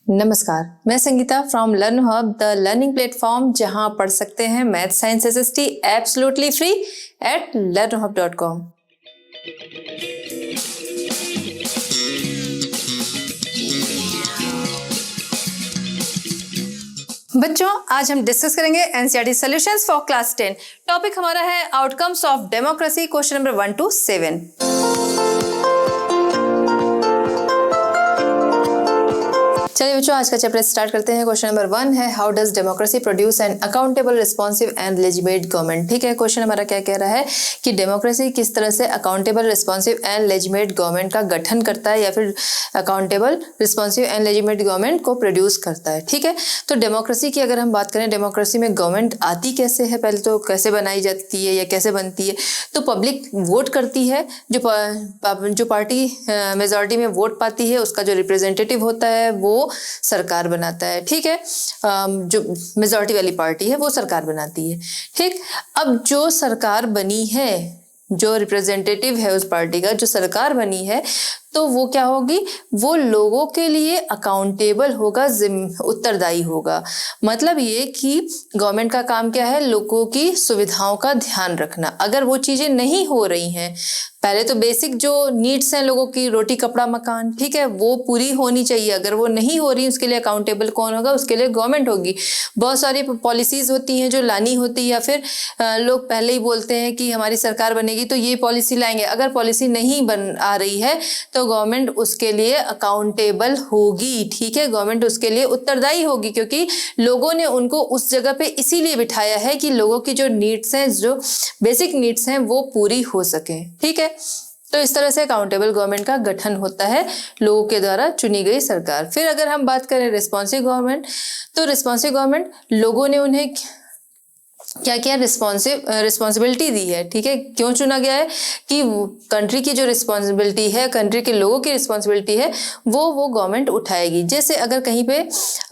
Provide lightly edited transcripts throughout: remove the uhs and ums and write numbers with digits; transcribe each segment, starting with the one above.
नमस्कार, मैं Sangeeta from learn hub, the learning platform जहां आप पढ़ सकते हैं math science SST absolutely free at learnhub.com। बच्चों, आज हम डिस्कस करेंगे NCERT solutions for class 10। Topic हमारा है outcomes of democracy, question number 1 to 7। चलिए बच्चों, आज का चैप्टर स्टार्ट करते हैं। क्वेश्चन नंबर 1 है, how does democracy produce an accountable, responsive and legitimate government. ठीक है, क्वेश्चन हमारा क्या कह रहा है कि डेमोक्रेसी किस तरह से accountable, responsive and legitimate government का गठन करता है या फिर accountable, responsive and legitimate government को प्रोड्यूस करता है। ठीक है, तो डेमोक्रेसी की अगर हम बात करें, डेमोक्रेसी में गवर्नमेंट आती कैसे है, पहले तो कैसे बनाई जाती है या कैसे बनती है। तो पब्लिक वोट करती है, जो पार्टी मेजॉरिटी में वोट पाती है उसका जो रिप्रेजेंटेटिव होता है वो सरकार बनाता है। ठीक है, जो मेजॉरिटी वाली पार्टी है वो सरकार बनाती है। ठीक, अब जो सरकार बनी है, जो रिप्रेजेंटेटिव है उस पार्टी का, जो सरकार बनी है, तो वो क्या होगी, वो लोगों के लिए अकाउंटेबल होगा, उत्तरदायी होगा। मतलब ये कि गवर्नमेंट का काम क्या है, लोगों की सुविधाओं का ध्यान रखना। अगर वो चीजें नहीं हो रही हैं, पहले तो बेसिक जो नीड्स हैं लोगों की, रोटी कपड़ा मकान, ठीक है, वो पूरी होनी चाहिए। अगर वो नहीं हो रही, उसके लिए अकाउंटेबल कौन होगा, उसके लिए गवर्नमेंट होगी। बहुत सारी पॉलिसीज होती हैं जो लानी होती है, या फिर लोग पहले ही बोलते हैं कि हमारी सरकार बनेगी तो ये पॉलिसी लाएंगे। अगर पॉलिसी नहीं बन आ रही है तो गवर्नमेंट उसके लिए अकाउंटेबल होगी। ठीक है, गवर्नमेंट उसके लिए उत्तरदायी होगी, क्योंकि लोगों ने उनको उस जगह पे इसीलिए बिठाया है कि लोगों की जो नीड्स हैं, जो बेसिक नीड्स हैं, वो पूरी हो सके। ठीक है, तो इस तरह से अकाउंटेबल गवर्नमेंट का गठन होता है, लोगों के द्वारा चुनी गई सरकार। फिर अगर हम बात करें रिस्पॉन्सिव गवर्नमेंट, तो रिस्पॉन्सिव गवर्नमेंट, लोगों ने उन्हें क्या क्या रिस्पॉन्सिबिलिटी दी है। ठीक है, क्यों चुना गया है कि कंट्री की जो रिस्पॉन्सिबिलिटी है, कंट्री के लोगों की रिस्पॉन्सिबिलिटी है, वो गवर्नमेंट उठाएगी। जैसे अगर कहीं पे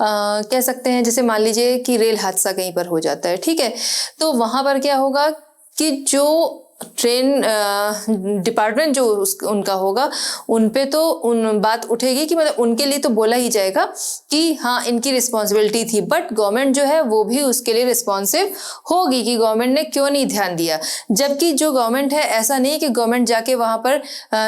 कह सकते हैं, जैसे मान लीजिए कि रेल हादसा कहीं पर हो जाता है, ठीक है, तो वहां पर क्या होगा कि जो ट्रेन डिपार्टमेंट जो उनका होगा, उन पे तो उन बात उठेगी कि मतलब उनके लिए तो बोला ही जाएगा कि हाँ इनकी रिस्पॉन्सिबिलिटी थी, बट गवर्नमेंट जो है वो भी उसके लिए रिस्पॉन्सिव होगी कि गवर्नमेंट ने क्यों नहीं ध्यान दिया। जबकि जो गवर्नमेंट है, ऐसा नहीं कि गवर्नमेंट जाके वहां पर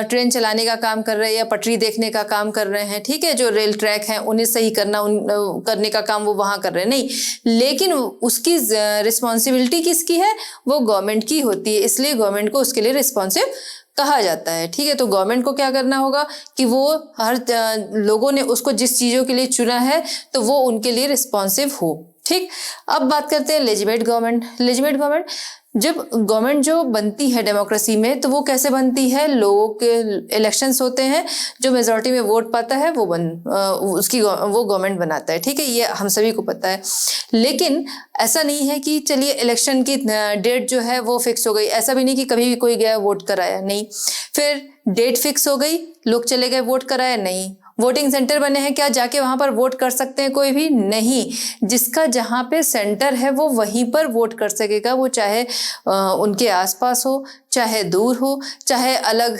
ट्रेन चलाने का काम कर रहे हैं या पटरी देखने का काम कर रहे हैं। ठीक है, जो रेल ट्रैक है उन्हें सही करने का काम वो वहां कर रहे हैं, नहीं, लेकिन उसकी रिस्पॉन्सिबिलिटी किसकी है, वो गवर्नमेंट की होती है, इसलिए गवर्नमेंट को उसके लिए रिस्पॉन्सिव कहा जाता है। ठीक है, तो गवर्नमेंट को क्या करना होगा कि वो हर लोगों ने उसको जिस चीजों के लिए चुना है तो वो उनके लिए रिस्पॉन्सिव हो। ठीक, अब बात करते हैं लेजिटिमेट गवर्नमेंट। लेजिटिमेट गवर्नमेंट, जब गवर्नमेंट जो बनती है डेमोक्रेसी में, तो वो कैसे बनती है, लोगों के इलेक्शंस होते हैं, जो मेजॉरिटी में वोट पाता है वो गवर्नमेंट बनाता है। ठीक है, ये हम सभी को पता है। लेकिन ऐसा नहीं है कि चलिए इलेक्शन की डेट जो है वो फिक्स हो गई, ऐसा भी नहीं कि कभी भी कोई गया वोट कराया, नहीं, फिर डेट फिक्स हो गई, लोग चले गए वोट कराया, नहीं, वोटिंग सेंटर बने हैं, क्या जाके वहां पर वोट कर सकते हैं कोई भी, नहीं, जिसका जहां पे सेंटर है वो वहीं पर वोट कर सकेगा, वो चाहे उनके आसपास हो, चाहे दूर हो, चाहे अलग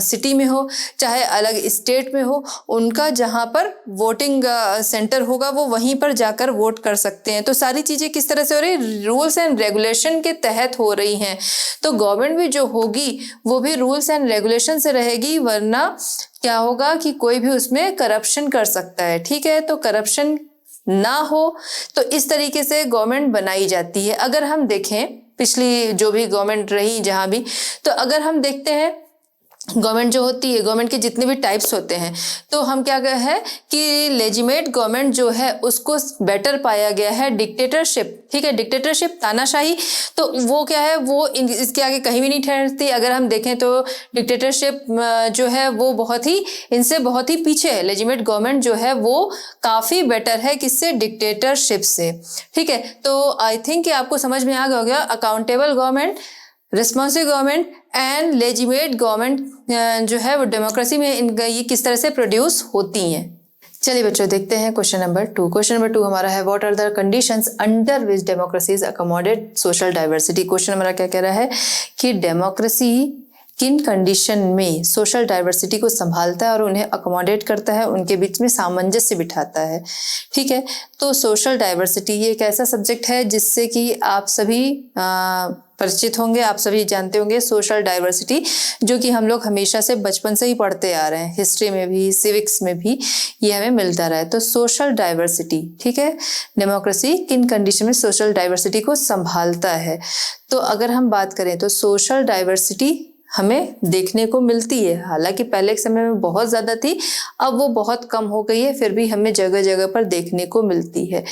सिटी में हो, चाहे अलग स्टेट में हो, उनका जहां पर वोटिंग सेंटर होगा वो वहीं पर जाकर वोट कर सकते हैं। तो सारी चीजें किस तरह से हो रही, रूल्स एंड रेगुलेशन के तहत हो रही हैं। तो गवर्नमेंट भी जो होगी वो भी रूल्स एंड रेगुलेशन से रहेगी, वरना क्या होगा कि कोई भी उसमें करप्शन कर सकता है। ठीक है, तो करप्शन ना हो, तो इस तरीके से गवर्नमेंट बनाई जाती है। अगर हम देखें पिछली जो भी गवर्नमेंट रही जहां भी, तो अगर हम देखते हैं गवर्नमेंट जो होती है, गवर्नमेंट के जितने भी टाइप्स होते हैं, तो हम क्या कहे हैं कि लेजिटिमेट गवर्नमेंट जो है उसको बेटर पाया गया है डिक्टेटरशिप। ठीक है, डिक्टेटरशिप, तानाशाही, तो वो क्या है, वो इसके आगे कहीं भी नहीं ठहरती। अगर हम देखें तो डिक्टेटरशिप जो है वो इनसे बहुत ही पीछे है। लेजिटिमेट गवर्नमेंट जो है वो काफी बेटर है, किससे, डिक्टेटरशिप से। ठीक है, तो आई थिंक कि आपको समझ में आ गया accountable government, responsive government and legitimate government जो है वो डेमोक्रेसी में ये किस तरह से प्रोड्यूस होती हैं। चलिए बच्चों, देखते हैं क्वेश्चन नंबर 2। क्वेश्चन नंबर 2 हमारा है, what are the conditions under which democracies accommodate social diversity. Question हमारा क्या कह रहा है कि डेमोक्रेसी किन कंडीशन में सोशल डाइवर्सिटी को संभालता है और उन्हें अकोमोडेट करता है, उनके बीच में सामंजस्य बिठाता है। ठीक है, तो सोशल डाइवर्सिटी ये एक ऐसा सब्जेक्ट है जिससे कि आप सभी परिचित होंगे, आप सभी जानते होंगे। सोशल डाइवर्सिटी जो कि हम लोग हमेशा से बचपन से ही पढ़ते आ रहे हैं, हिस्ट्री में भी, सिविक्स में भी ये हमें मिलता रहा है। तो सोशल डाइवर्सिटी, ठीक है, डेमोक्रेसी किन कंडीशन में सोशल डाइवर्सिटी को संभालता है। तो अगर हम बात करें तो सोशल डाइवर्सिटी हमें देखने को मिलती है, हालांकि पहले के समय में बहुत ज़्यादा थी, अब वो बहुत कम हो गई है, फिर भी हमें जगह जगह पर देखने को मिलती है।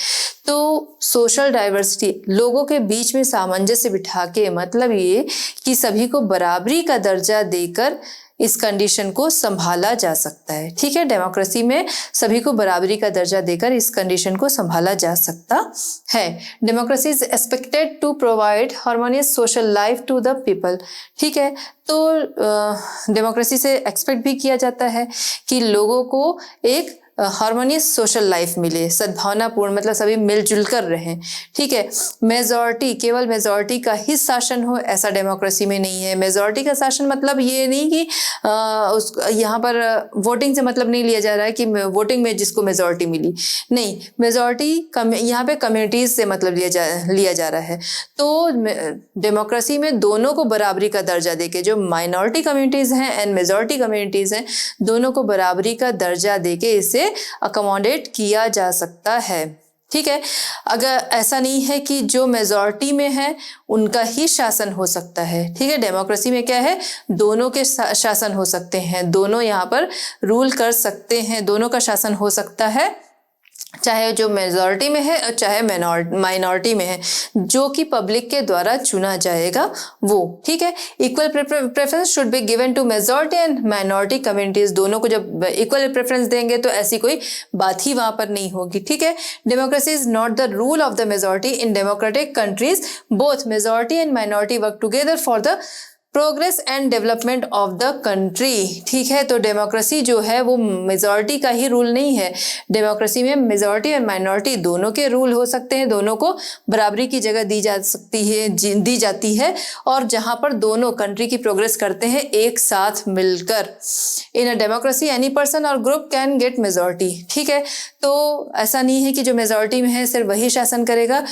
तो सोशल डाइवर्सिटी लोगों के बीच में सामंजस्य बिठा के, मतलब ये कि सभी को बराबरी का दर्जा देकर इस कंडीशन को संभाला जा सकता है। ठीक है, डेमोक्रेसी में सभी को बराबरी का दर्जा देकर इस कंडीशन को संभाला जा सकता है। Democracy is expected to provide harmonious social life to the people. ठीक है, तो डेमोक्रेसी से एक्सपेक्ट भी किया जाता है कि लोगों को एक हार्मोनियस सोशल लाइफ मिले, सद्भावनापूर्ण, मतलब सभी मिलजुल कर रहें। ठीक है, मेजॉरिटी, केवल मेजॉरिटी का ही शासन हो, ऐसा डेमोक्रेसी में नहीं है। मेजॉरिटी का शासन मतलब ये नहीं कि यहाँ पर वोटिंग से मतलब नहीं लिया जा रहा है कि वोटिंग में जिसको मेजॉरिटी मिली, नहीं, मेजॉरिटी यहाँ पे कम्युनिटीज से मतलब लिया जा रहा है। तो डेमोक्रेसी में दोनों को बराबरी का दर्जा देके, जो माइनॉरिटी कम्युनिटीज हैं एंड मेजॉरिटी कम्युनिटीज हैं, दोनों को बराबरी का दर्जा देके इसे अकोमोडेट किया जा सकता है। ठीक है, अगर ऐसा नहीं है कि जो मेजॉरिटी में है उनका ही शासन हो सकता है। ठीक है, डेमोक्रेसी में क्या है, दोनों के शासन हो सकते हैं, दोनों यहाँ पर रूल कर सकते हैं, दोनों का शासन हो सकता है, चाहे जो मेजॉरिटी में है और चाहे माइनॉरिटी में है, जो कि पब्लिक के द्वारा चुना जाएगा वो। ठीक है, equal preference should be given to majority and minority communities. दोनों को जब इक्वल प्रेफरेंस देंगे तो ऐसी कोई बात ही वहां पर नहीं होगी। ठीक है, democracy is not the rule of the majority in democratic countries, both majority and minority work together for the progress and development of the country. ठीक है, तो डेमोक्रेसी जो है वो मेजॉरिटी का ही रूल नहीं है। डेमोक्रेसी में मेजॉरिटी और माइनॉरिटी दोनों के रूल हो सकते हैं, दोनों को बराबरी की जगह दी जाती है, और जहां पर दोनों कंट्री की प्रोग्रेस करते हैं एक साथ मिलकर। इन अ डेमोक्रेसी एनी पर्सन और ग्रुप कैन गेट मेजॉरिटी। ठीक है, तो ऐसा नहीं है कि जो मेजॉरिटी में है सिर्फ वही शासन करेगा।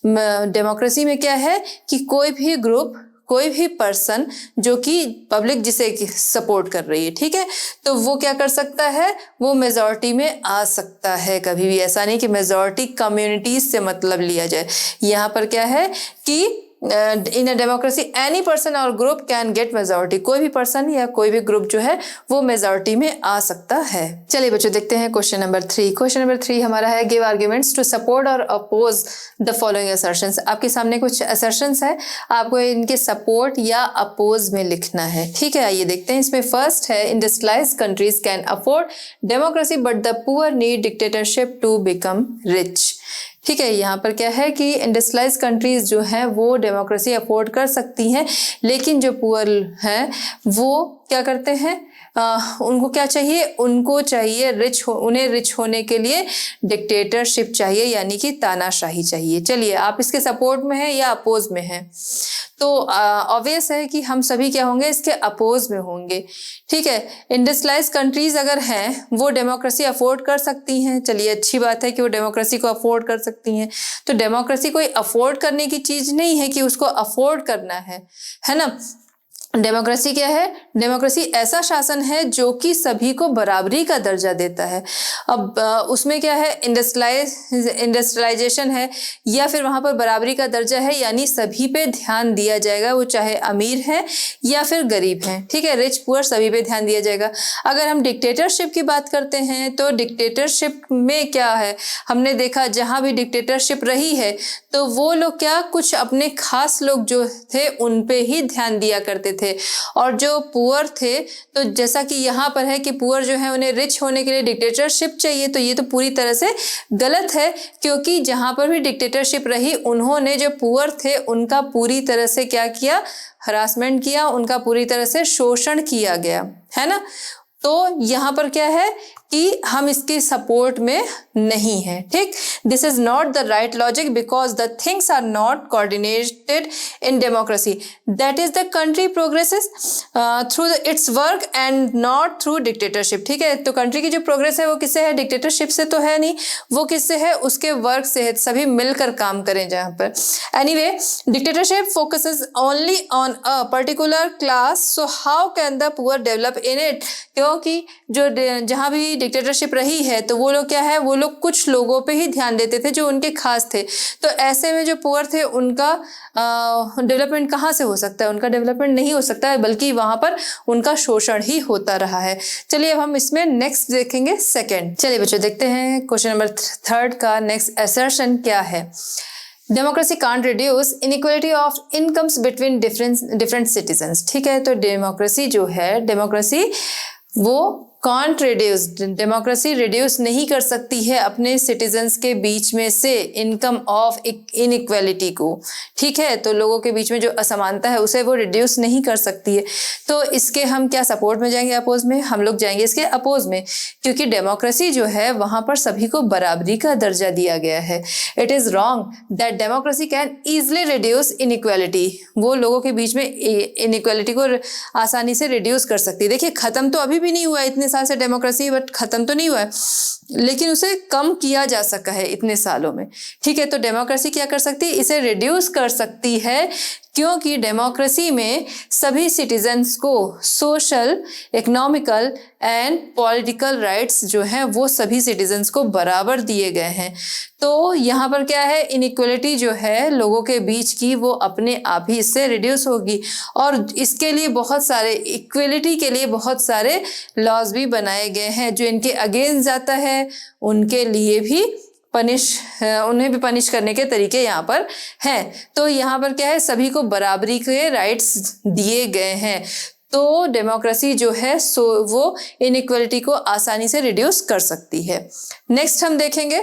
डेमोक्रेसी में क्या है कि कोई भी ग्रुप, कोई भी पर्सन जो कि पब्लिक जिसे सपोर्ट कर रही है, ठीक है, तो वो क्या कर सकता है, वो मेजॉरिटी में आ सकता है। कभी भी ऐसा नहीं कि मेजॉरिटी कम्युनिटीज से मतलब लिया जाए। यहाँ पर क्या है कि इन अ डेमोक्रेसी एनी पर्सन और ग्रुप कैन गेट मेजॉरिटी। कोई भी पर्सन या कोई भी ग्रुप जो है वो मेजॉरिटी में आ सकता है। चलिए बच्चों, देखते हैं क्वेश्चन नंबर 3। क्वेश्चन नंबर 3 हमारा है, गिव आर्ग्यूमेंट्स टू सपोर्ट और अपोज द फॉलोइंग असर्शंस। आपके सामने कुछ असर्शंस है, आपको इनके सपोर्ट या अपोज में लिखना है। ठीक है, आइए देखते हैं। इसमें फर्स्ट है, industrialised countries can afford democracy but the poor need dictatorship to become rich. ठीक है, यहाँ पर क्या है कि इंडस्ट्रियलाइज कंट्रीज जो हैं वो डेमोक्रेसी अफोर्ड कर सकती हैं, लेकिन जो पुअर हैं वो क्या करते हैं, उनको क्या चाहिए, उनको चाहिए उन्हें रिच होने के लिए डिक्टेटरशिप चाहिए, यानी कि तानाशाही चाहिए। चलिए, आप इसके सपोर्ट में हैं या अपोज में हैं? तो ऑब्वियस है कि हम सभी क्या होंगे, इसके अपोज में होंगे। ठीक है, इंडस्ट्रियलाइज कंट्रीज अगर हैं वो डेमोक्रेसी अफोर्ड कर सकती हैं। चलिए, अच्छी बात है कि वो डेमोक्रेसी को अफोर्ड कर सकती हैं। तो डेमोक्रेसी कोई अफोर्ड करने की चीज नहीं है कि उसको अफोर्ड करना है ना। डेमोक्रेसी क्या है, डेमोक्रेसी ऐसा शासन है जो कि सभी को बराबरी का दर्जा देता है। अब उसमें क्या है, इंडस्ट्रियलाइजेशन है या फिर वहां पर बराबरी का दर्जा है, यानी सभी पे ध्यान दिया जाएगा, वो चाहे अमीर है या फिर गरीब है। ठीक है, रिच पुअर सभी पे ध्यान दिया जाएगा। अगर हम डिक्टेटरशिप की बात करते हैं तो डिक्टेटरशिप में क्या है, हमने देखा जहां भी डिक्टेटरशिप रही है तो वो लोग क्या, कुछ अपने खास लोग जो थे उन पे ही ध्यान दिया करते थे, और जो पुअर थे, तो जैसा कि यहाँ पर है कि पुअर जो है उन्हें रिच होने के लिए डिक्टेटरशिप चाहिए, तो ये तो पूरी तरह से गलत है, क्योंकि जहाँ पर भी डिक्टेटरशिप रही उन्होंने जो पुअर थे उनका पूरी तरह से क्या किया, हरासमेंट किया, उनका पूरी तरह से शोषण किया गया, है ना। तो यहाँ पर क्या है कि हम इसके सपोर्ट में नहीं है, ठीक। This is not the right logic because the things are not coordinated in democracy, that is the country progresses through its work and not through dictatorship, ठीक है। तो कंट्री की जो प्रोग्रेस है वो किससे है, डिक्टेटरशिप से तो है नहीं, वो किससे है, उसके वर्क से है, सभी मिलकर काम करें जहां पर। Anyway, dictatorship focuses only on a particular class, so how can the poor develop in it, क्योंकि जो जहां भी डिक्टेटरशिप रही है तो वो लोग क्या है, वो लोग कुछ लोगों पे ही ध्यान देते थे जो उनके खास थे। तो ऐसे में जो पुअर थे उनका डेवलपमेंट कहाँ से हो सकता है, उनका डेवलपमेंट नहीं हो सकता है, बल्कि वहां पर उनका शोषण ही होता रहा है। चलिए अब हम इसमें नेक्स्ट देखेंगे सेकंड। चलिए बच्चों देखते हैं क्वेश्चन नंबर 3 का नेक्स्ट असर्शन क्या है। Democracy can't reduce inequality of incomes between different citizens, ठीक है। तो डेमोक्रेसी जो है, डेमोक्रेसी वो कांट रिड्यूस, डेमोक्रेसी रिड्यूस नहीं कर सकती है अपने सिटीजन्स के बीच में से इनकम ऑफ इनइक्वालिटी को, ठीक है। तो लोगों के बीच में जो असमानता है उसे वो रिड्यूस नहीं कर सकती है। तो इसके हम क्या सपोर्ट में जाएंगे, अपोज में, हम लोग जाएंगे इसके अपोज में, क्योंकि डेमोक्रेसी जो है वहां पर सभी को बराबरी का दर्जा दिया गया है। It is wrong that democracy can easily reduce inequality, वो लोगों के बीच में इनइक्वालिटी को आसानी से रिड्यूस कर सकती है। देखिए खत्म तो अभी भी नहीं हुआ, इतने साल से डेमोक्रेसी, बट खत्म तो नहीं हुआ है, लेकिन उसे कम किया जा सका है इतने सालों में, ठीक है। तो डेमोक्रेसी क्या कर सकती है, इसे रिड्यूस कर सकती है, क्योंकि डेमोक्रेसी में सभी सिटीजन्स को social, economical and political rights जो हैं वो सभी सिटीजन्स को बराबर दिए गए हैं। तो यहाँ पर क्या है, इनइक्वालिटी जो है लोगों के बीच की वो अपने आप ही इससे रिड्यूस होगी, और इसके लिए बहुत सारे, इक्वलिटी के लिए बहुत सारे लॉज भी बनाए गए हैं जो इनके अगेंस्ट जाता है, उनके लिए भी उन्हें भी पनिश करने के तरीके यहाँ पर हैं। तो यहाँ पर क्या है, सभी को बराबरी के राइट्स दिए गए हैं। तो डेमोक्रेसी जो है सो वो इनइक्वालिटी को आसानी से रिड्यूस कर सकती है। नेक्स्ट हम देखेंगे,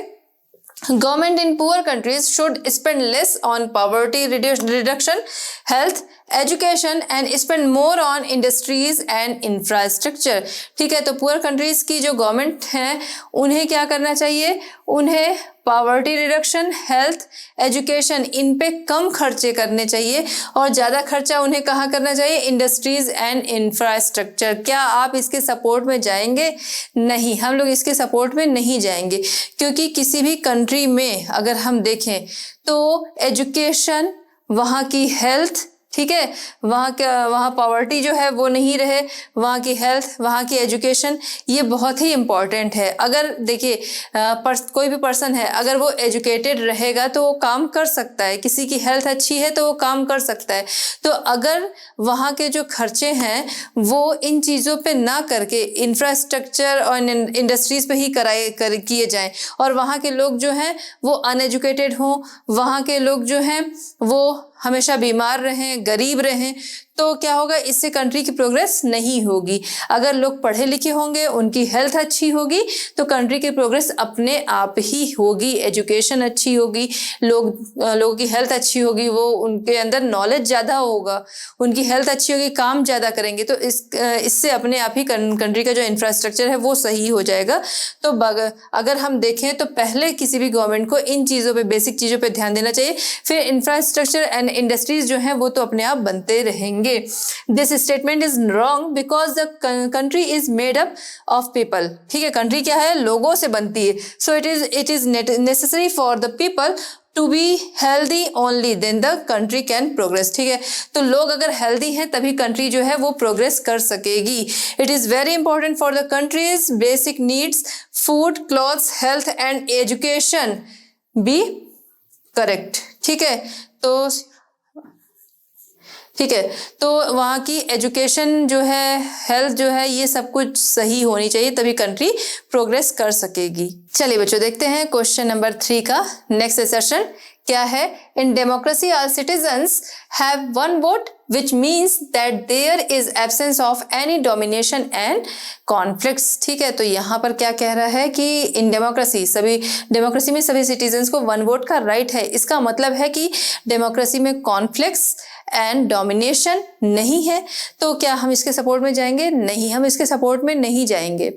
Government in poor countries should spend less on poverty reduction, health, education and spend more on industries and infrastructure, ठीक है। तो पुअर कंट्रीज की जो गवर्नमेंट है उन्हें क्या करना चाहिए, उन्हें पॉवर्टी रिडक्शन, हेल्थ, एजुकेशन, इन पे कम खर्चे करने चाहिए, और ज़्यादा खर्चा उन्हें कहाँ करना चाहिए, इंडस्ट्रीज एंड इंफ्रास्ट्रक्चर। क्या आप इसके सपोर्ट में जाएंगे? नहीं, हम लोग इसके सपोर्ट में नहीं जाएंगे, क्योंकि किसी भी कंट्री में अगर हम देखें तो एजुकेशन, वहाँ की हेल्थ, ठीक है, वहाँ पॉवर्टी जो है वो नहीं रहे, वहाँ की हेल्थ, वहाँ की एजुकेशन, ये बहुत ही इम्पॉर्टेंट है। अगर देखिए कोई भी पर्सन है, अगर वो एजुकेटेड रहेगा तो वो काम कर सकता है, किसी की हेल्थ अच्छी है तो वो काम कर सकता है। तो अगर वहाँ के जो खर्चे हैं वो इन चीज़ों पे ना करके इंफ्रास्ट्रक्चर और इंडस्ट्रीज़ पे ही किए जाएं, और वहाँ के लोग जो हैं वो अनएजुकेटेड हों, वहाँ के लोग जो हैं वो हमेशा बीमार रहें, गरीब रहें, तो क्या होगा, इससे कंट्री की प्रोग्रेस नहीं होगी। अगर लोग पढ़े लिखे होंगे, उनकी हेल्थ अच्छी होगी, तो कंट्री की प्रोग्रेस अपने आप ही होगी। एजुकेशन अच्छी होगी, लोगों की हेल्थ अच्छी होगी, वो उनके अंदर नॉलेज ज़्यादा होगा, उनकी हेल्थ अच्छी होगी, काम ज़्यादा करेंगे, तो इससे अपने आप ही कंट्री का जो इंफ्रास्ट्रक्चर है वो सही हो जाएगा। तो अगर हम देखें तो पहले किसी भी गवर्नमेंट को इन चीज़ों पर, बेसिक चीज़ों पर ध्यान देना चाहिए, फिर इंफ्रास्ट्रक्चर एंड इंडस्ट्रीज जो हैं वो तो अपने आप बनते रहेंगे। This statement is wrong because the country is made up of people, ठीक है। कंट्री क्या है, लोगों से बनती है। So it is necessary for the people to be healthy only, then the country can progress, ठीक है। तो लोग अगर हेल्दी हैं तभी कंट्री जो है वो प्रोग्रेस कर सकेगी। It is very important for the country's basic needs, food, clothes, health and education be correct, ठीक है। तो ठीक है, तो वहाँ की एजुकेशन जो है, हेल्थ जो है, ये सब कुछ सही होनी चाहिए, तभी कंट्री प्रोग्रेस कर सकेगी। चलिए बच्चों देखते हैं क्वेश्चन नंबर 3 का नेक्स्ट सेशन क्या है। इन democracy all citizens have one vote which means that there is absence of any domination and conflicts, ठीक है। तो यहाँ पर क्या कह रहा है कि इन डेमोक्रेसी में सभी सिटीजन्स को वन वोट का राइट है। इसका मतलब है कि डेमोक्रेसी में कॉन्फ्लिक्ट्स एंड डोमिनेशन नहीं है। तो क्या हम इसके सपोर्ट में जाएंगे? नहीं, हम इसके सपोर्ट में नहीं जाएंगे।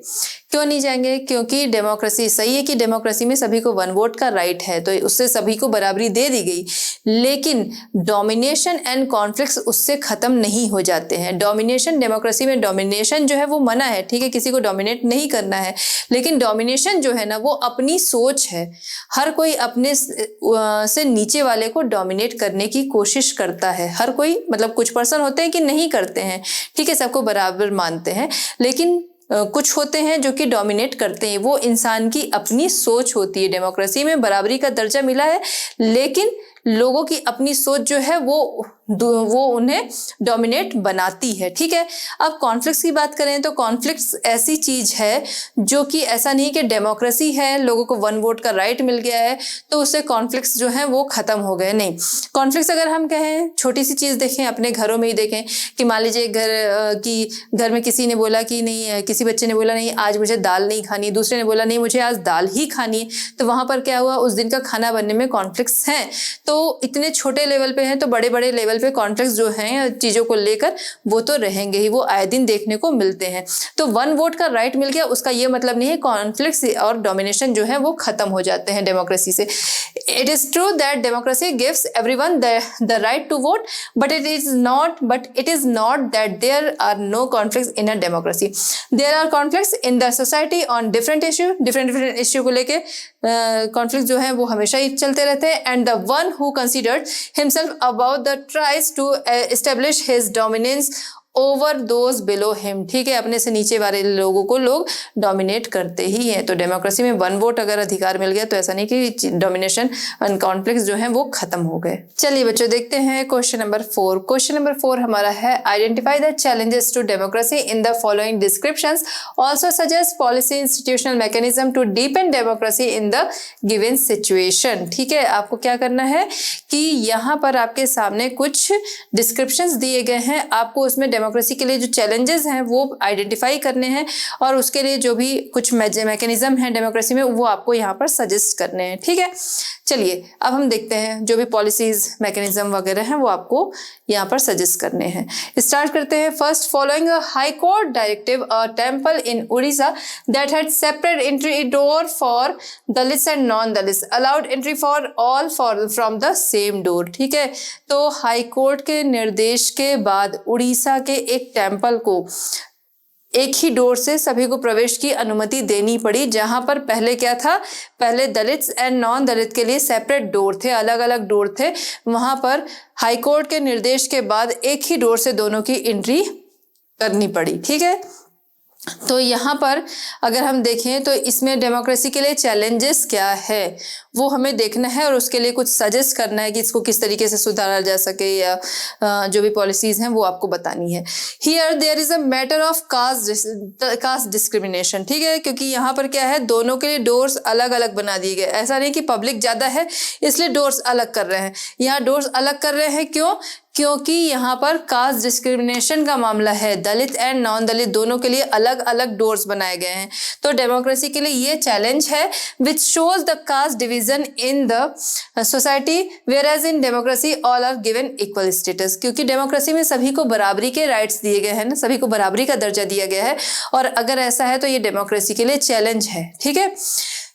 क्यों नहीं जाएंगे? जाएंगे, क्योंकि डेमोक्रेसी सही है कि डेमोक्रेसी में सभी को वन वोट का राइट है, तो उससे सभी को बराबरी दे दी गई, लेकिन डोमिनेशन एंड कॉन्फ्लिक्ट्स उससे खत्म नहीं हो जाते हैं। डोमिनेशन, डेमोक्रेसी में डोमिनेशन जो है वो मना है, ठीक है, किसी को डोमिनेट नहीं करना है, लेकिन डोमिनेशन जो है ना वो अपनी सोच है। हर कोई अपने से नीचे वाले को डोमिनेट करने की कोशिश करता है, हर कोई, मतलब कुछ पर्सन होते हैं कि नहीं करते हैं, ठीक है, सबको बराबर मानते हैं, लेकिन कुछ होते हैं जो कि डोमिनेट करते हैं, वो इंसान की अपनी सोच होती है। डेमोक्रेसी में बराबरी का दर्जा मिला है, लेकिन लोगों की अपनी सोच जो है वो उन्हें डोमिनेट बनाती है, ठीक है। अब कॉन्फ्लिक्ट्स की बात करें तो कॉन्फ्लिक्ट्स ऐसी चीज है जो कि ऐसा नहीं कि डेमोक्रेसी है, लोगों को वन वोट का राइट मिल गया है तो उससे कॉन्फ्लिक्ट्स जो हैं वो खत्म हो गए, नहीं। कॉन्फ्लिक्ट्स अगर हम कहें, छोटी सी चीज देखें, अपने घरों में ही देखें कि मान लीजिए घर में किसी ने बोला कि नहीं, किसी बच्चे ने बोला नहीं आज मुझे दाल नहीं खानी, दूसरे ने बोला नहीं मुझे आज दाल ही खानी है, तो वहां पर क्या हुआ, उस दिन का खाना बनने में कॉन्फ्लिक्ट्स हैं। तो इतने छोटे लेवल पे हैं तो बड़े बड़े लेवल पे कॉन्फ्लिक्ट्स जो हैं चीजों को लेकर वो तो रहेंगे ही, वो आए दिन देखने को मिलते हैं। तो वन वोट का राइट मिल गया उसका ये मतलब नहीं है कॉन्फ्लिक्ट्स और डोमिनेशन जो है वो खत्म हो जाते हैं डेमोक्रेसी से। It is true that democracy gives everyone the right to vote, but it is not that there are no conflicts in a democracy. There are conflicts in the society on different issue को लेके conflict जो है वो हमेशा ही चलते रहते हैं। And the one who considered himself above the tries to establish his dominance over those below him, ठीक है, अपने से नीचे वाले लोगों को लोग डोमिनेट करते ही हैं। तो डेमोक्रेसी में वन वोट अगर अधिकार मिल गया तो ऐसा नहीं कि डोमिनेशन एंड कॉन्फ्लिक्ट्स जो हैं वो खत्म हो गए। चलिए बच्चों देखते हैं क्वेश्चन नंबर 4। क्वेश्चन नंबर 4 हमारा है identify the challenges to democracy in the following descriptions, also suggest policy institutional mechanism to deepen democracy in the given situation. ठीक है, आपको क्या करना है कि यहाँ पर आपके सामने कुछ डिस्क्रिप्शंस दिए गए हैं, आपको उसमें डेमोक्रेसी के लिए जो चैलेंजेस हैं वो आइडेंटिफाई करने हैं और उसके लिए जो भी कुछ मैकेनिज्म है डेमोक्रेसी में वो आपको यहाँ पर सजेस्ट करने हैं। ठीक है, चलिए अब हम देखते हैं जो भी पॉलिसीज मैकेनिज्म वगैरह हैं वो आपको यहाँ पर सजेस्ट करने हैं। स्टार्ट करते हैं। First, following a high court directive a temple in Orissa that had separate entry door for Dalits and non Dalits allowed entry for all from the same door. ठीक है, तो हाई कोर्ट के निर्देश के बाद उड़ीसा के एक टेम्पल को एक ही डोर से सभी को प्रवेश की अनुमति देनी पड़ी, जहां पर पहले क्या था, पहले दलित्स एंड नॉन दलित के लिए सेपरेट डोर थे, अलग अलग डोर थे। वहां पर हाईकोर्ट के निर्देश के बाद एक ही डोर से दोनों की एंट्री करनी पड़ी। ठीक है, तो यहाँ पर अगर हम देखें तो इसमें डेमोक्रेसी के लिए चैलेंजेस क्या है वो हमें देखना है और उसके लिए कुछ सजेस्ट करना है कि इसको किस तरीके से सुधारा जा सके या जो भी पॉलिसीज हैं वो आपको बतानी है। Here there is a matter of caste discrimination. ठीक है, क्योंकि यहाँ पर क्या है, दोनों के लिए डोर्स अलग अलग बना दिए गए। ऐसा नहीं कि पब्लिक ज्यादा है इसलिए डोर्स अलग कर रहे हैं, यहाँ डोर्स अलग कर रहे हैं क्यों, क्योंकि यहाँ पर कास्ट डिस्क्रिमिनेशन का मामला है, दलित एंड नॉन दलित दोनों के लिए अलग अलग डोर्स बनाए गए हैं। तो डेमोक्रेसी के लिए ये चैलेंज है which shows the caste division in the society where as in democracy all are given equal status. क्योंकि डेमोक्रेसी में सभी को बराबरी के राइट्स दिए गए हैं ना, सभी को बराबरी का दर्जा दिया गया है, और अगर ऐसा है तो ये डेमोक्रेसी के लिए चैलेंज है। ठीक है,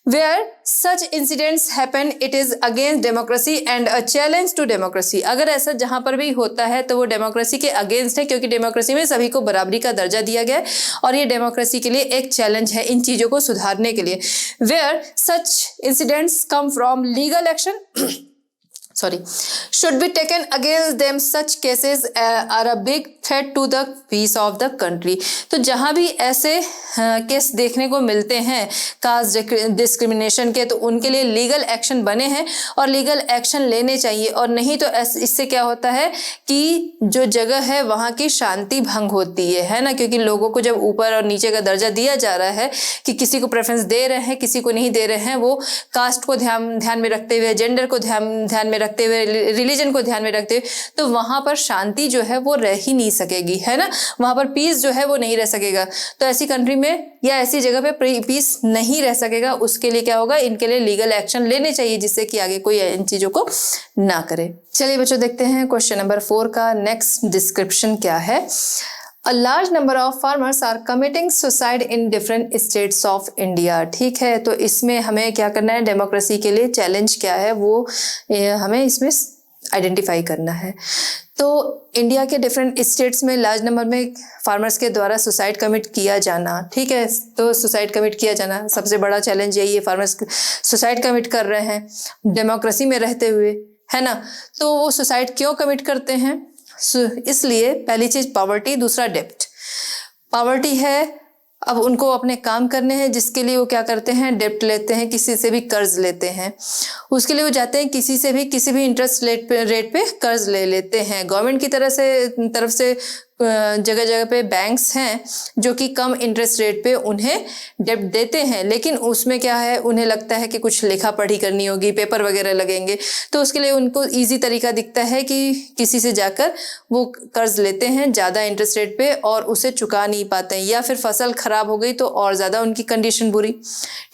Where such incidents happen, it is against democracy and a challenge to democracy। अगर ऐसा जहां पर भी होता है तो वो डेमोक्रेसी के अगेंस्ट है, क्योंकि डेमोक्रेसी में सभी को बराबरी का दर्जा दिया गया है और ये डेमोक्रेसी के लिए एक चैलेंज है इन चीजों को सुधारने के लिए। Where such incidents come from legal action should be taken against them, such cases are a big threat to the peace of the country। तो जहां भी ऐसे केस देखने को मिलते हैं कास्ट डिस्क्रिमिनेशन के, तो उनके लिए लीगल एक्शन बने हैं और लीगल एक्शन लेने चाहिए, और नहीं तो इससे क्या होता है कि जो जगह है वहां की शांति भंग होती है ना, क्योंकि लोगों को जब ऊपर और नीचे का दर्जा दिया जा रहा है कि किसी को प्रेफरेंस दे रहे हैं किसी को नहीं दे रहे हैं, वो कास्ट को ध्यान में रखते हुए, जेंडर को ध्यान में रखते हुए, रिलीजन को ध्यान में रखते हुए, तो वहां पर शांति जो है वो रह ही नहीं सकेगी, है ना, वहां पर पीस जो है वो नहीं रह सकेगा। तो ऐसी कंट्री में या ऐसी जगह पे पीस नहीं रह सकेगा, उसके लिए क्या होगा, इनके लिए लीगल एक्शन लेने चाहिए जिससे कि आगे कोई इन चीजों को ना करे। चलिए बच्चों देखते हैं क्वेश्चन नंबर 4 का नेक्स्ट डिस्क्रिप्शन क्या है। A large number of farmers are committing suicide in different states of India। ठीक है, तो इसमें हमें क्या करना है, डेमोक्रेसी के लिए चैलेंज क्या है वो हमें इसमें आइडेंटिफाई करना है। तो इंडिया के डिफरेंट स्टेट्स में लार्ज नंबर में फार्मर्स के द्वारा सुसाइड कमिट किया जाना, ठीक है, तो सुसाइड कमिट किया जाना सबसे बड़ा चैलेंज यही है, फार्मर्स सुसाइड कमिट कर रहे हैं डेमोक्रेसी में रहते हुए, है ना। तो वो सुसाइड क्यों कमिट करते हैं, इसलिए पहली चीज पॉवर्टी, दूसरा डेप्ट। पॉवर्टी है, अब उनको अपने काम करने हैं जिसके लिए वो क्या करते हैं, डेप्ट लेते हैं, किसी से भी कर्ज लेते हैं, उसके लिए वो जाते हैं किसी से भी किसी भी इंटरेस्ट रेट पे कर्ज ले लेते हैं। गवर्नमेंट की तरफ से जगह जगह पे बैंक्स हैं जो कि कम इंटरेस्ट रेट पे उन्हें डेप्ट देते हैं, लेकिन उसमें क्या है, उन्हें लगता है कि कुछ लिखा पढ़ी करनी होगी, पेपर वगैरह लगेंगे, तो उसके लिए उनको इजी तरीका दिखता है कि किसी से जाकर वो कर्ज लेते हैं ज़्यादा इंटरेस्ट रेट पे और उसे चुका नहीं पाते हैं, या फिर फसल खराब हो गई तो और ज़्यादा उनकी कंडीशन बुरी,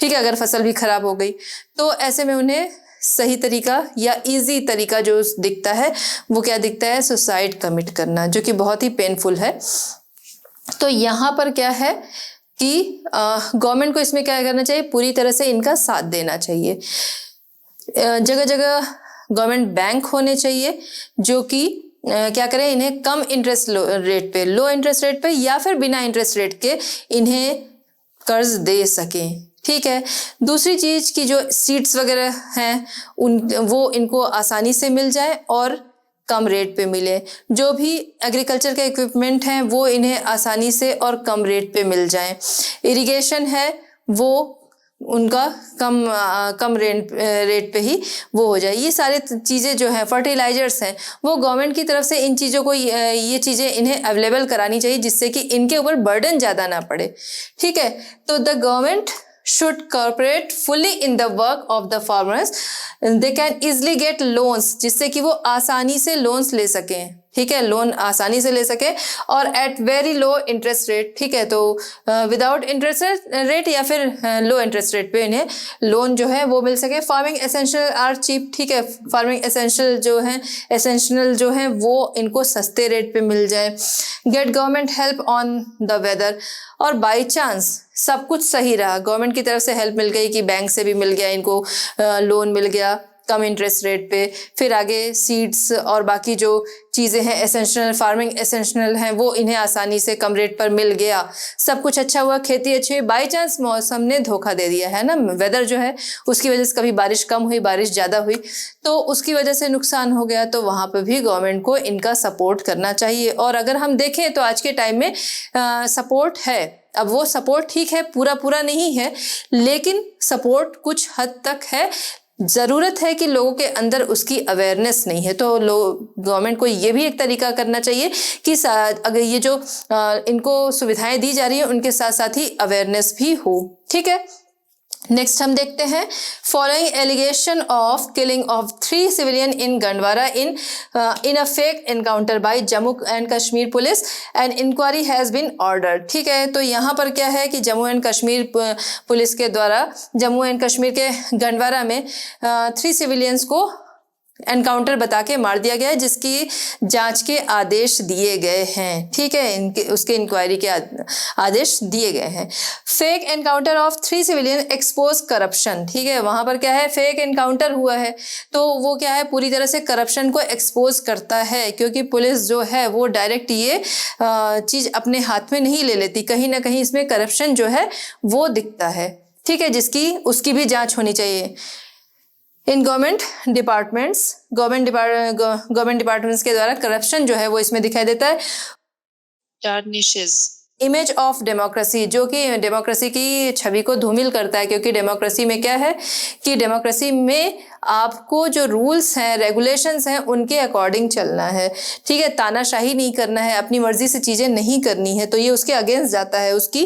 ठीक है, अगर फसल भी खराब हो गई तो ऐसे में उन्हें सही तरीका या इजी तरीका जो दिखता है वो क्या दिखता है, सुसाइड कमिट करना, जो कि बहुत ही पेनफुल है। तो यहाँ पर क्या है कि गवर्नमेंट को इसमें क्या करना चाहिए, पूरी तरह से इनका साथ देना चाहिए। जगह जगह गवर्नमेंट बैंक होने चाहिए जो कि क्या करें, इन्हें कम इंटरेस्ट रेट पे, लो इंटरेस्ट रेट पे या फिर बिना इंटरेस्ट रेट के इन्हें कर्ज दे सकें, ठीक है। दूसरी चीज की जो सीड्स वगैरह हैं वो इनको आसानी से मिल जाए और कम रेट पे मिले, जो भी एग्रीकल्चर के इक्विपमेंट हैं वो इन्हें आसानी से और कम रेट पे मिल जाए। इरिगेशन है वो उनका कम रेट पे ही वो हो जाए। ये सारे चीज़ें जो हैं, फर्टिलाइजर्स हैं, वो गवर्नमेंट की तरफ से इन चीज़ों को ये चीज़ें इन्हें अवेलेबल करानी चाहिए जिससे कि इनके ऊपर बर्डन ज़्यादा ना पड़े, ठीक है। तो the government should cooperate fully in the work of the farmers। they can easily get loans, जिससे कि वो आसानी से लोन्स ले सकें, ठीक है, लोन आसानी से ले सके और at very low interest rate, ठीक है। तो विदाउट इंटरेस्ट रेट या फिर लो इंटरेस्ट रेट पे इन्हें लोन जो है वो मिल सके। फार्मिंग एसेंशियल आर चीप, ठीक है, फार्मिंग एसेंशियल जो है वो इनको सस्ते रेट पे मिल जाए। Get government help on the weather, और बाई चांस सब कुछ सही रहा, गवर्नमेंट की तरफ से हेल्प मिल गई कि बैंक से भी मिल गया इनको लोन मिल गया कम इंटरेस्ट रेट पे, फिर आगे सीड्स और बाकी जो चीज़ें हैं एसेंशियल, फार्मिंग एसेंशियल हैं, वो इन्हें आसानी से कम रेट पर मिल गया, सब कुछ अच्छा हुआ, खेती अच्छी हुई। बाई चांस मौसम ने धोखा दे दिया है ना, वेदर जो है उसकी वजह से कभी बारिश कम हुई, बारिश ज़्यादा हुई, तो उसकी वजह से नुकसान हो गया, तो वहाँ पर भी गवर्नमेंट को इनका सपोर्ट करना चाहिए। और अगर हम देखें तो आज के टाइम में सपोर्ट है, अब वो सपोर्ट ठीक है, पूरा नहीं है, लेकिन सपोर्ट कुछ हद तक है। ज़रूरत है कि लोगों के अंदर उसकी अवेयरनेस नहीं है, तो गवर्नमेंट को ये भी एक तरीका करना चाहिए कि अगर ये जो इनको सुविधाएं दी जा रही है उनके साथ साथ ही अवेयरनेस भी हो, ठीक है। नेक्स्ट हम देखते हैं, following allegation of killing of 3 civilian in Gandwara in a fake encounter by Jammu and Kashmir police and inquiry has been ordered, ठीक है। तो यहाँ पर क्या है कि जम्मू एंड कश्मीर पुलिस के द्वारा जम्मू एंड कश्मीर के गंडवारा में 3 सिविलियंस को एनकाउंटर बता के मार दिया गया है, जिसकी जांच के आदेश दिए गए हैं, ठीक है, उसके इंक्वायरी के आदेश दिए गए हैं। Fake encounter of 3 civilian expose corruption, ठीक है, वहां पर क्या है, फेक एनकाउंटर हुआ है तो वो क्या है, पूरी तरह से करप्शन को एक्सपोज करता है, क्योंकि पुलिस जो है वो डायरेक्ट ये चीज अपने हाथ में नहीं ले लेती, कहीं ना कहीं इसमें करप्शन जो है वो दिखता है, ठीक है, उसकी भी जांच होनी चाहिए। इन गवर्नमेंट डिपार्टमेंट्स के द्वारा करप्शन जो है वो इसमें दिखाई देता है। इमेज ऑफ डेमोक्रेसी, जो कि डेमोक्रेसी की छवि को धूमिल करता है, क्योंकि डेमोक्रेसी में क्या है कि डेमोक्रेसी में आपको जो रूल्स हैं, रेगुलेशंस हैं, उनके अकॉर्डिंग चलना है, ठीक है, तानाशाही नहीं करना है, अपनी मर्जी से चीज़ें नहीं करनी है, तो ये उसके अगेंस्ट जाता है, उसकी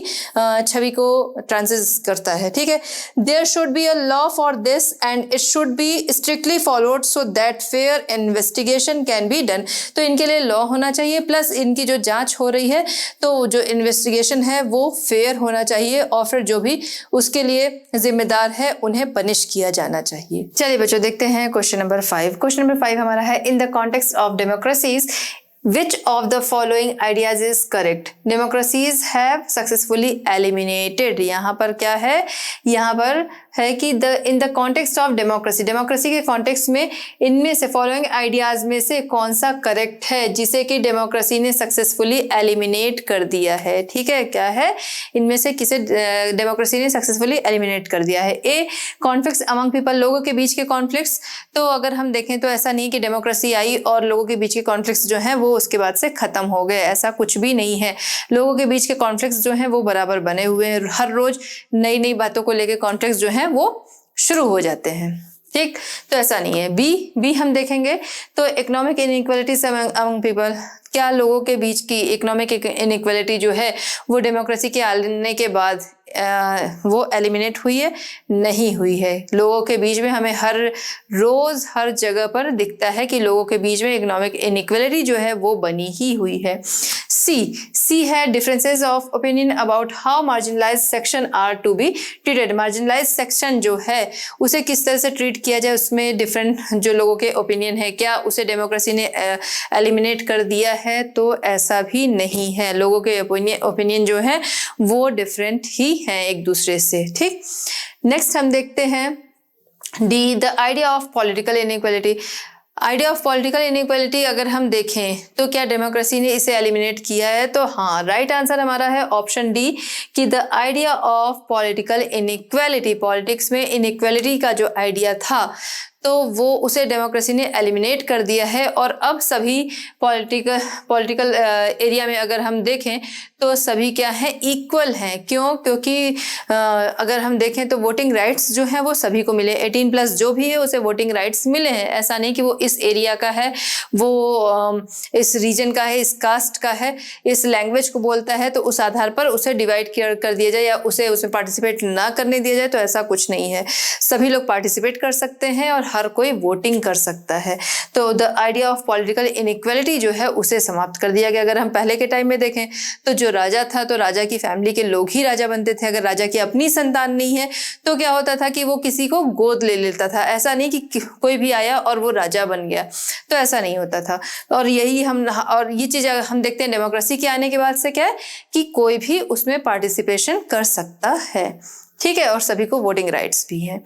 छवि को ट्रांसिस करता है, ठीक है। There should be a law for this and it should be strictly followed so that fair investigation can be done. तो इनके लिए लॉ होना चाहिए, प्लस इनकी जो जांच हो रही है तो जो इन्वेस्टिगेशन है वो फेयर होना चाहिए, और फिर जो भी उसके लिए जिम्मेदार है उन्हें पनिश किया जाना चाहिए। चलिए बच्चों देखते हैं क्वेश्चन नंबर 5। क्वेश्चन नंबर 5 हमारा है, in the context of democracies which of the following ideas is correct? Democracies have successfully eliminated. यहाँ पर क्या है, यहाँ पर है कि इन the context of democracy, democracy के कॉन्टेक्स्ट में इनमें से फॉलोइंग आइडियाज में से कौन सा करेक्ट है जिसे कि डेमोक्रेसी ने सक्सेसफुली एलिमिनेट कर दिया है? ठीक है, क्या है इनमें से किसे डेमोक्रेसी ने सक्सेसफुली एलिमिनेट कर दिया है? ए, कॉन्फ्लिक्ट्स अमंग पीपल, लोगों के बीच के कॉन्फ्लिक्ट्स। तो अगर हम देखें तो ऐसा नहीं कि डेमोक्रेसी आई और लोगों के बीच के कॉन्फ्लिक्ट्स जो हैं वो उसके बाद से खत्म हो गए, ऐसा कुछ भी नहीं है। लोगों के बीच के कॉन्फ्लिक्ट्स जो हैं वो बराबर बने हुए हैं, हर रोज नई नई बातों को लेकर कॉन्फ्लिक्ट्स जो हैं वो शुरू हो जाते हैं। ठीक, तो ऐसा नहीं है। बी हम देखेंगे तो इकोनॉमिक इनइक्वालिटीज अमंग पीपल, क्या लोगों के बीच की इकोनॉमिक इनइक्वालिटी जो है वो डेमोक्रेसी के आने के बाद वो एलिमिनेट हुई है? नहीं हुई है। लोगों के बीच में हमें हर रोज हर जगह पर दिखता है कि लोगों के बीच में इकोनॉमिक इनइक्वालिटी जो है वो बनी ही हुई है। सी है differences of opinion about how marginalized section are to be treated. Marginalized section जो है उसे किस तरह से ट्रीट किया जाए, उसमें डिफरेंट जो लोगों के ओपिनियन है, क्या उसे डेमोक्रेसी ने एलिमिनेट कर दिया है? तो ऐसा भी नहीं है। लोगों के ओपिनियन जो है वो डिफरेंट ही हैं एक दूसरे से। ठीक, नेक्स्ट हम देखते हैं D, the idea of political inequality. Idea of political inequality अगर हम देखें तो क्या डेमोक्रेसी ने इसे एलिमिनेट किया है? तो हाँ, राइट आंसर हमारा है ऑप्शन डी कि the idea of political inequality, politics में इनइक्वालिटी का जो आइडिया था तो वो उसे डेमोक्रेसी ने एलिमिनेट कर दिया है। और अब सभी पॉलिटिकल एरिया में अगर हम देखें तो सभी क्या हैं, इक्वल हैं। क्यों? क्योंकि अगर हम देखें तो वोटिंग राइट्स जो हैं वो सभी को मिले, 18+ जो भी है उसे वोटिंग राइट्स मिले हैं। ऐसा नहीं कि वो इस एरिया का है, वो इस रीजन का है, इस कास्ट का है, इस लैंग्वेज को बोलता है तो उस आधार पर उसे डिवाइड कर दिया जाए या उसे उसमें पार्टिसिपेट ना करने दिया जाए, तो ऐसा कुछ नहीं है। सभी लोग पार्टिसिपेट कर सकते हैं और हर कोई वोटिंग कर सकता है। तो the idea of political inequality जो है उसे समाप्त कर दिया गया। अगर हम पहले के टाइम में देखें तो जो राजा था तो राजा की फैमिली के लोग ही राजा बनते थे। अगर राजा की अपनी संतान नहीं है तो क्या होता था कि वो किसी को गोद ले लेता था। ऐसा नहीं कि कोई भी आया और वो राजा बन गया, तो ऐसा नहीं होता था। और ये चीज हम देखते हैं डेमोक्रेसी के आने के बाद से क्या है कि कोई भी उसमें पार्टिसिपेशन कर सकता है। ठीक है, और सभी को वोटिंग राइट्स भी हैं।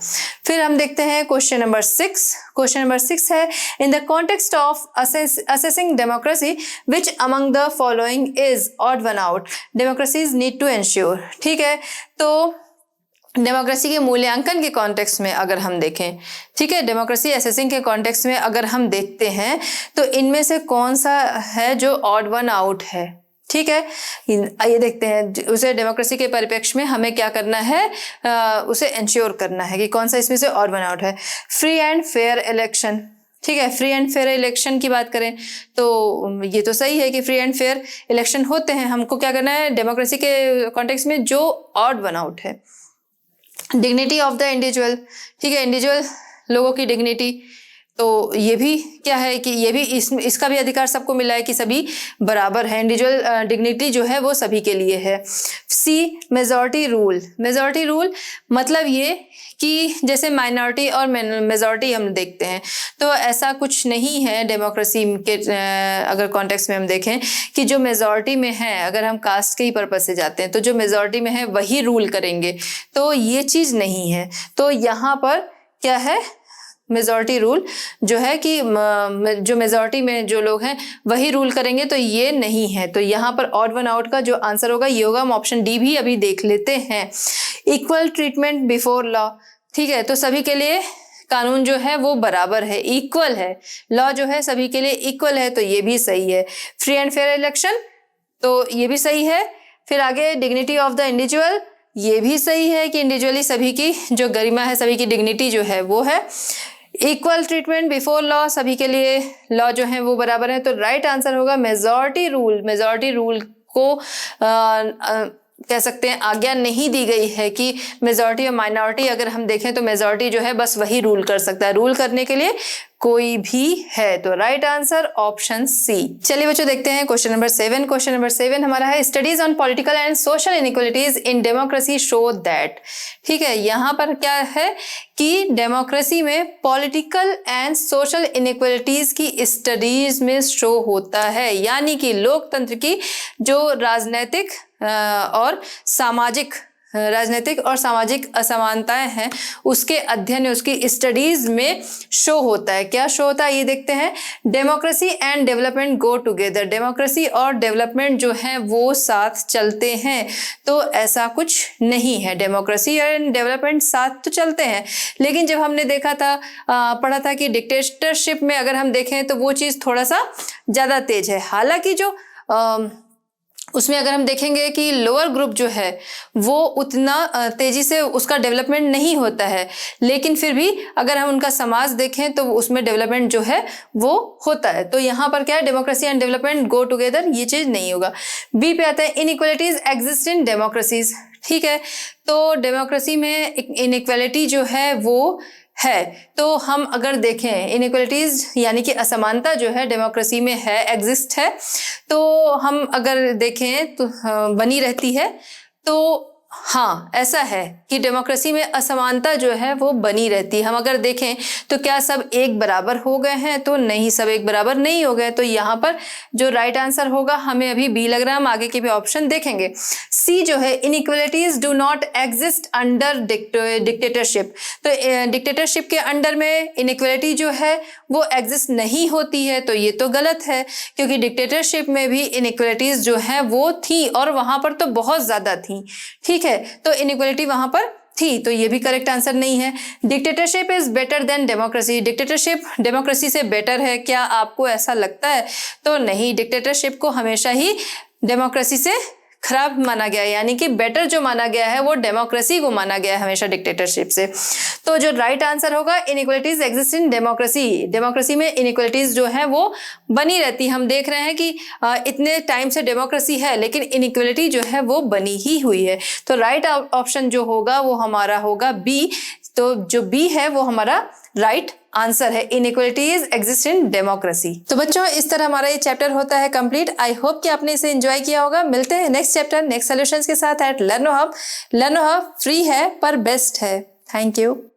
फिर हम देखते हैं क्वेश्चन नंबर 6। क्वेश्चन नंबर 6 है in the context of assessing democracy which among the following is odd one out democracies need to ensure. ठीक है, तो डेमोक्रेसी के मूल्यांकन के कॉन्टेक्स्ट में अगर हम देखें, ठीक है, डेमोक्रेसी असेसिंग के कॉन्टेक्स्ट में अगर हम देखते हैं तो इनमें से कौन सा है जो ऑड वन आउट है? ठीक है, आइए देखते हैं उसे डेमोक्रेसी के परिप्रेक्ष्य में हमें क्या करना है, उसे इंश्योर करना है कि कौन सा इसमें से ऑड वन आउट है। Free and fair election. ठीक है, फ्री एंड फेयर इलेक्शन की बात करें तो ये तो सही है कि फ्री एंड फेयर इलेक्शन होते हैं। हमको क्या करना है डेमोक्रेसी के कॉन्टेक्स्ट में जो ऑड वन आउट है। Dignity of the individual. ठीक है, इंडिविजुअल लोगों की डिग्निटी, तो ये भी क्या है कि ये भी इसका भी अधिकार सबको मिला है कि सभी बराबर है। इंडिविजुअल डिग्निटी जो है वो सभी के लिए है। सी, मेजॉरिटी रूल। मेजॉरिटी रूल मतलब ये कि जैसे माइनॉरिटी और मेजॉरिटी हम देखते हैं तो ऐसा कुछ नहीं है डेमोक्रेसी के अगर कॉन्टेक्स्ट में हम देखें कि जो मेजॉरिटी में है, अगर हम कास्ट के ही पर्पज से जाते हैं तो जो मेजॉरिटी में है वही रूल करेंगे, तो ये चीज़ नहीं है। तो यहाँ पर क्या है, मेजॉरिटी रूल जो है कि जो मेजॉरिटी में जो लोग हैं वही रूल करेंगे, तो ये नहीं है। तो यहाँ पर ऑड वन आउट का जो आंसर होगा ये होगा। हम ऑप्शन डी भी अभी देख लेते हैं। Equal treatment before law. ठीक है, तो सभी के लिए कानून जो है वो बराबर है, इक्वल है। लॉ जो है सभी के लिए इक्वल है, तो ये भी सही है। फ्री एंड फेयर इलेक्शन, तो ये भी सही है। फिर आगे डिग्निटी ऑफ द इंडिविजुअल, ये भी सही है कि इंडिविजुअली सभी की जो गरिमा है, सभी की डिग्निटी जो है वो है। इक्वल ट्रीटमेंट बिफोर लॉ, सभी के लिए लॉ जो है वो बराबर है। तो राइट आंसर होगा मेजॉरिटी रूल। मेजॉरिटी रूल को कह सकते हैं आज्ञा नहीं दी गई है कि मेजॉरिटी और माइनॉरिटी अगर हम देखें तो मेजॉरिटी जो है बस वही रूल कर सकता है। रूल करने के लिए कोई भी है। तो राइट आंसर ऑप्शन सी। चलिए बच्चों देखते हैं क्वेश्चन नंबर 7। क्वेश्चन नंबर 7 हमारा है studies on political and social inequalities in democracy show that. ठीक है, यहाँ पर क्या है कि डेमोक्रेसी में पॉलिटिकल एंड सोशल इनइक्वालिटीज की स्टडीज में शो होता है, यानी कि लोकतंत्र की जो राजनीतिक और सामाजिक असमानताएं हैं उसके अध्ययन, उसकी स्टडीज में शो होता है। क्या शो होता है ये देखते हैं। Democracy and development go together, democracy और डेवलपमेंट जो है वो साथ चलते हैं। तो ऐसा कुछ नहीं है, डेमोक्रेसी एंड डेवलपमेंट साथ तो चलते हैं, लेकिन जब हमने देखा था पढ़ा था कि डिक्टेटरशिप में अगर हम देखें तो वो चीज़ थोड़ा सा ज़्यादा तेज है। हालांकि जो उसमें अगर हम देखेंगे कि लोअर ग्रुप जो है वो उतना तेजी से उसका डेवलपमेंट नहीं होता है, लेकिन फिर भी अगर हम उनका समाज देखें तो उसमें डेवलपमेंट जो है वो होता है। तो यहाँ पर क्या है, democracy and development go together, ये चीज़ नहीं होगा। बी पे आता है इनइक्वालिटीज एग्जिस्ट इन डेमोक्रेसीज। ठीक है, तो डेमोक्रेसी में इनइक्वालिटी जो है वो है। तो हम अगर देखें इनइक्वालिटीज यानी कि असमानता जो है डेमोक्रेसी में है, एग्जिस्ट है। तो हम अगर देखें तो बनी रहती है। तो हाँ, ऐसा है कि डेमोक्रेसी में असमानता जो है वो बनी रहती है। हम अगर देखें तो क्या सब एक बराबर हो गए हैं? तो नहीं, सब एक बराबर नहीं हो गए। तो यहाँ पर जो राइट आंसर होगा हमें अभी बी लग रहा है, हम आगे के भी ऑप्शन देखेंगे। सी जो है inequalities do not exist under dictatorship. तो डिक्टेटरशिप के अंडर में इनइक्वालिटी जो है वो एग्जिस्ट नहीं होती है। तो ये तो गलत है, क्योंकि डिक्टेटरशिप में भी इनइक्वालिटीज जो है वो थी और वहां पर तो बहुत ज्यादा थी। ठीक है, तो इनइक्वालिटी वहां पर थी, तो ये भी करेक्ट आंसर नहीं है। Dictatorship is better than democracy, dictatorship democracy से बेटर है, क्या आपको ऐसा लगता है? तो नहीं, डिक्टेटरशिप को हमेशा ही डेमोक्रेसी से खराब माना गया है, यानी कि बेटर जो माना गया है वो डेमोक्रेसी को माना गया है हमेशा डिक्टेटरशिप से। तो जो राइट आंसर होगा inequalities exist in democracy, democracy में इनइक्वालिटीज जो है वो बनी रहती। हम देख रहे हैं कि इतने टाइम से डेमोक्रेसी है लेकिन इनइक्वालिटी जो है वो बनी ही हुई है। तो राइट ऑप्शन जो होगा वो हमारा होगा बी। तो जो बी है वो हमारा राइट आंसर है, इनइक्वालिटीज एग्जिस्ट इन डेमोक्रेसी। तो बच्चों इस तरह हमारा ये चैप्टर होता है कंप्लीट। आई होप कि आपने इसे एंजॉय किया होगा। मिलते हैं नेक्स्ट चैप्टर नेक्स्ट सॉल्यूशंस के साथ at Learno Hub. Learno Hub free है पर बेस्ट है। Thank you.